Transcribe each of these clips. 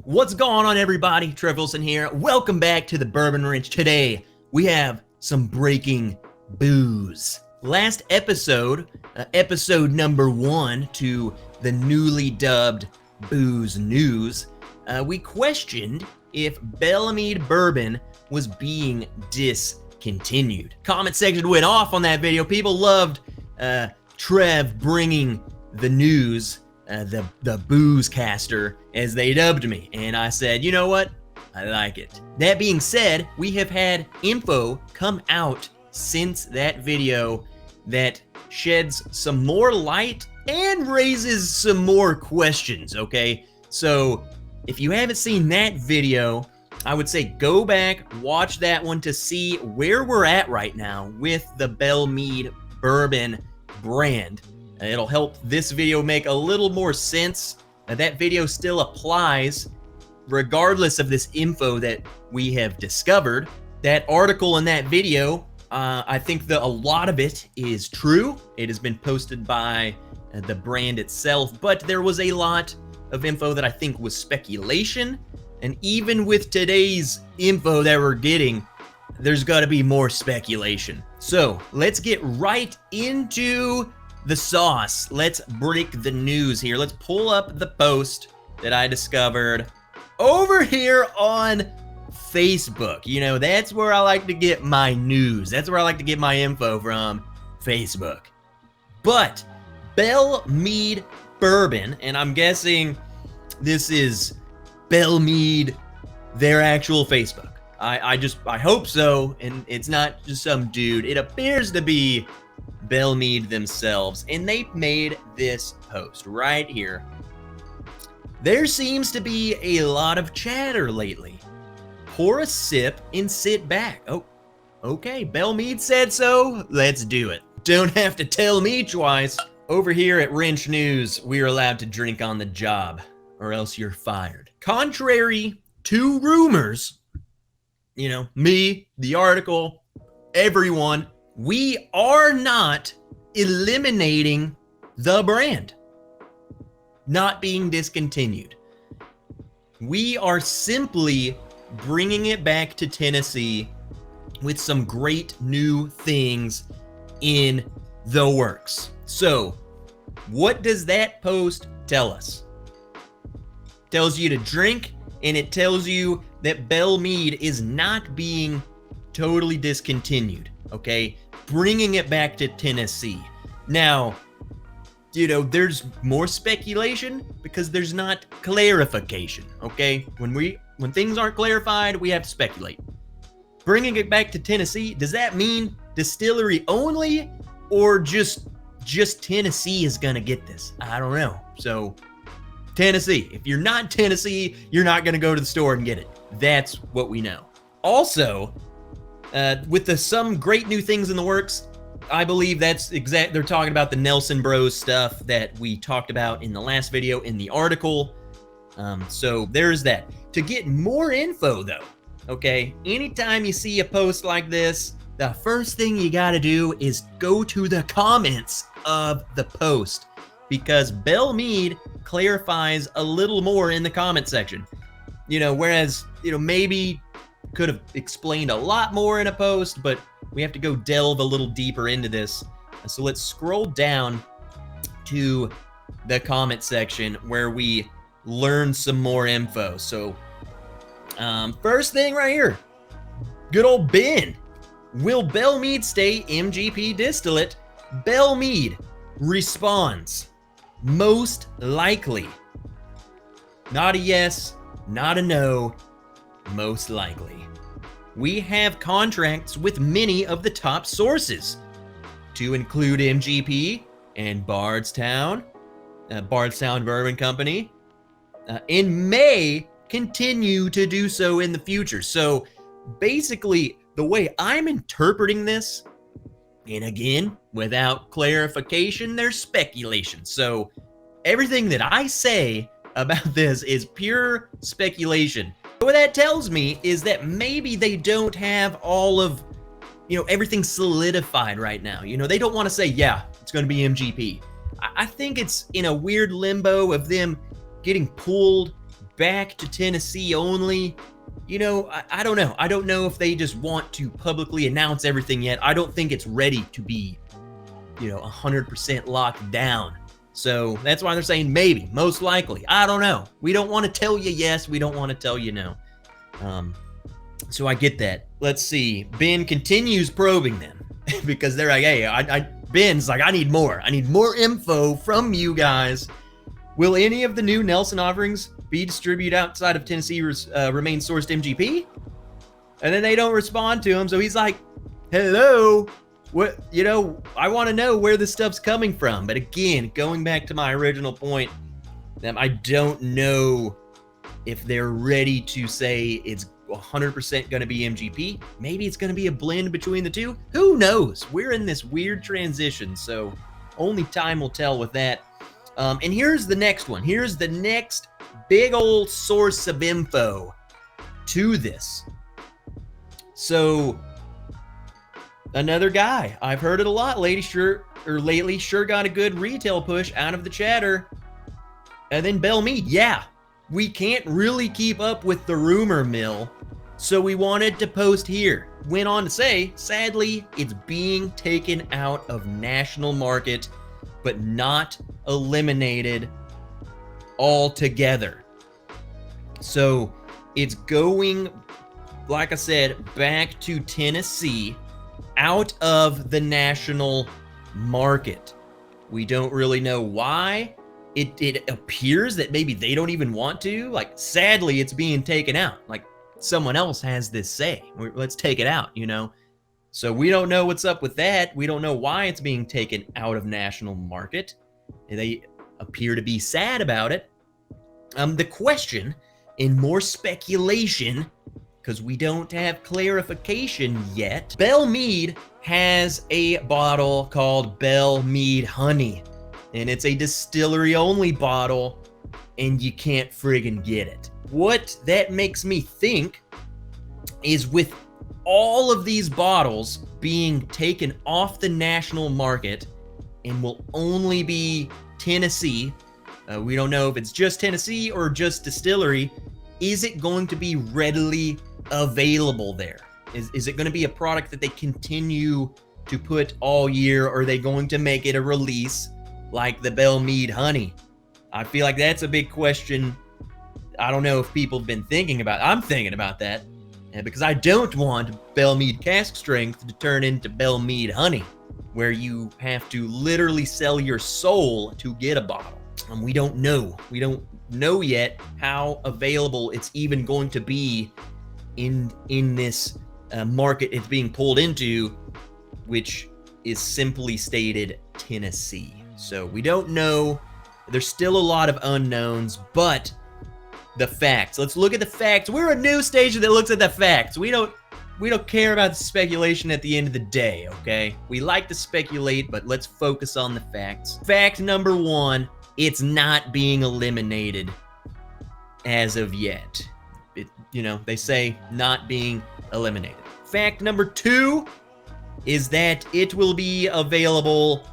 What's going on, everybody? Trev Wilson here. Welcome back to the Bourbon Wrench. Today, we have some breaking booze. Last episode, episode number 1 to the newly dubbed Booze News, we questioned if Belle Meade Bourbon was being discontinued. Comment section went off on that video. People loved Trev bringing the news, the booze caster, as they dubbed me. And I said, you know what? I like it. That being said, we have had info come out since that video that sheds some more light and raises some more questions, okay? So if you haven't seen that video, I would say go back, watch that one to see where we're at right now with the Belle Meade Bourbon brand. It'll help this video make a little more sense. That video still applies regardless of this info that we have discovered. That article in that video, I think a lot of it is true. It has been posted by the brand itself, but there was a lot of info that I think was speculation. And even with today's info that we're getting, there's got to be more speculation. So let's get right into the sauce. Let's break the news here. Let's pull up the post that I discovered over here on Facebook. You know, that's where I like to get my news. That's where I like to get my info from, Facebook. But Belle Meade Bourbon, and I'm guessing this is Belle Meade, their actual Facebook. I hope so, and it's not just some dude. It appears to be Belle Meade themselves, and they made this post right here. There seems to be a lot of chatter lately. Pour a sip and sit back. Oh, okay, Belle Meade said so. Let's do it. Don't have to tell me twice. Over here at Wrench News, we're allowed to drink on the job, or else you're fired. Contrary to rumors, you know, me, the article, everyone, we are not eliminating the brand, not being discontinued. We are simply bringing it back to Tennessee with some great new things in the works. So, what does that post tell us? It tells you to drink, and it tells you that Belle Meade is not being totally discontinued, okay? Bringing it back to Tennessee. Now, you know, there's more speculation because there's not clarification, okay? When things aren't clarified, we have to speculate. Bringing it back to Tennessee, does that mean distillery only, or just Tennessee is gonna get this? I don't know. So, Tennessee. If you're not Tennessee, you're not gonna go to the store and get it. That's what we know. Also, with some great new things in the works, I believe they're talking about the Nelson Bros stuff that we talked about in the last video in the article. So there's that. To get more info though, okay, anytime you see a post like this, the first thing you gotta do is go to the comments of the post, because Belle Meade clarifies a little more in the comment section. You know, whereas, you know, maybe could have explained a lot more in a post, but we have to go delve a little deeper into this. So let's scroll down to the comment section where we learn some more info. So first thing right here, good old Ben. Will Belle Meade stay MGP distillate? Belle Meade responds, most likely. Not a yes, not a no, most likely. We have contracts with many of the top sources, to include MGP and Bardstown Bourbon Company, and may continue to do so in the future. So basically, the way I'm interpreting this, and again, without clarification, there's speculation. So everything that I say about this is pure speculation. What that tells me is that maybe they don't have all of, you know, everything solidified right now. You know, they don't want to say, yeah, it's going to be MGP. I think it's in a weird limbo of them getting pulled back to Tennessee only. You know, I don't know. I don't know if they just want to publicly announce everything yet. I don't think it's ready to be, 100% locked down. So that's why they're saying maybe, most likely. I don't know. We don't want to tell you yes. We don't want to tell you no. So I get that. Let's see. Ben continues probing them because they're like, hey, Ben's like, I need more. I need more info from you guys. Will any of the new Nelson offerings be distributed outside of Tennessee remain sourced MGP? And then they don't respond to him. So he's like, hello, what, I want to know where this stuff's coming from. But again, going back to my original point, I don't know if they're ready to say it's 100% going to be MGP. Maybe it's going to be a blend between the two. Who knows? We're in this weird transition, so only time will tell with that. And here's the next one. Here's the next big old source of info to this. So another guy, I've heard it a lot lately, sure got a good retail push out of the chatter. And then Belle Meade, yeah, we can't really keep up with the rumor mill, so we wanted to post here. Went on to say, sadly, it's being taken out of national market, but not eliminated altogether. So it's going, like I said, back to Tennessee, out of the national market. We don't really know why. It appears that maybe they don't even want to. Like, sadly, it's being taken out. Like, someone else has this say. Let's take it out, So we don't know what's up with that. We don't know why it's being taken out of national market. They appear to be sad about it. The question, and more speculation, because we don't have clarification yet, Belle Meade has a bottle called Belle Meade Honey. And it's a distillery-only bottle, and you can't friggin' get it. What that makes me think is with all of these bottles being taken off the national market and will only be Tennessee, we don't know if it's just Tennessee or just distillery, is it going to be readily available there? Is it going to be a product that they continue to put all year, or are they going to make it a release like the Belle Meade Honey? I feel like that's a big question. I don't know if people have been thinking about it. I'm thinking about that because I don't want Belle Meade cask strength to turn into Belle Meade Honey, where you have to literally sell your soul to get a bottle. And we don't know. We don't know yet how available it's even going to be in this market it's being pulled into, which is simply stated Tennessee. So we don't know. There's still a lot of unknowns, but the facts. Let's look at the facts. We're a news station that looks at the facts. We don't care about the speculation at the end of the day, okay? We like to speculate, but let's focus on the facts. Fact number one, it's not being eliminated as of yet. They say not being eliminated. Fact number two is that it will be available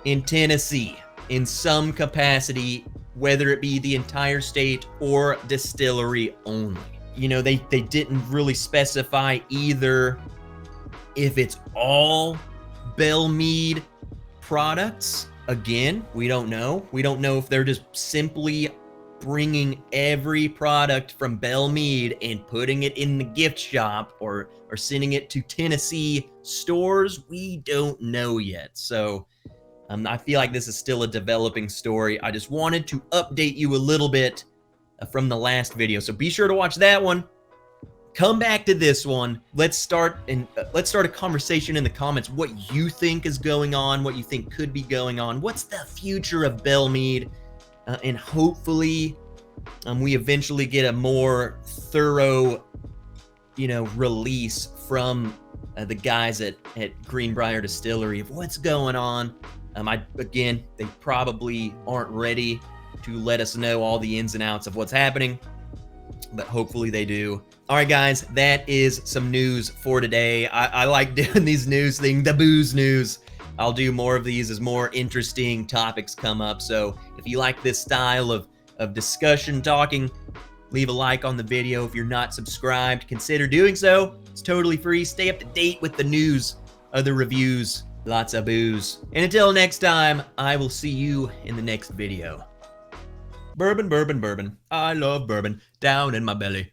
in Tennessee in some capacity, whether it be the entire state or distillery only. They didn't really specify either if it's all Belle Meade products. Again, we don't know. We don't know if they're just simply bringing every product from Belle Meade and putting it in the gift shop or sending it to Tennessee stores. We don't know yet. So I feel like this is still a developing story. I just wanted to update you a little bit from the last video. So be sure to watch that one. Come back to this one. Let's start a conversation in the comments. What you think is going on, what you think could be going on. What's the future of Belle Meade? And hopefully we eventually get a more thorough, release from the guys at Greenbrier Distillery of what's going on. They probably aren't ready to let us know all the ins and outs of what's happening, but hopefully they do. All right, guys, that is some news for today. I like doing these news things, the booze news. I'll do more of these as more interesting topics come up. So if you like this style of of discussion, talking. Leave a like on the video. If you're not subscribed, consider doing so. It's totally free. Stay up to date with the news, other reviews, lots of booze. And until next time, I will see you in the next video. Bourbon, bourbon, bourbon. I love bourbon down in my belly.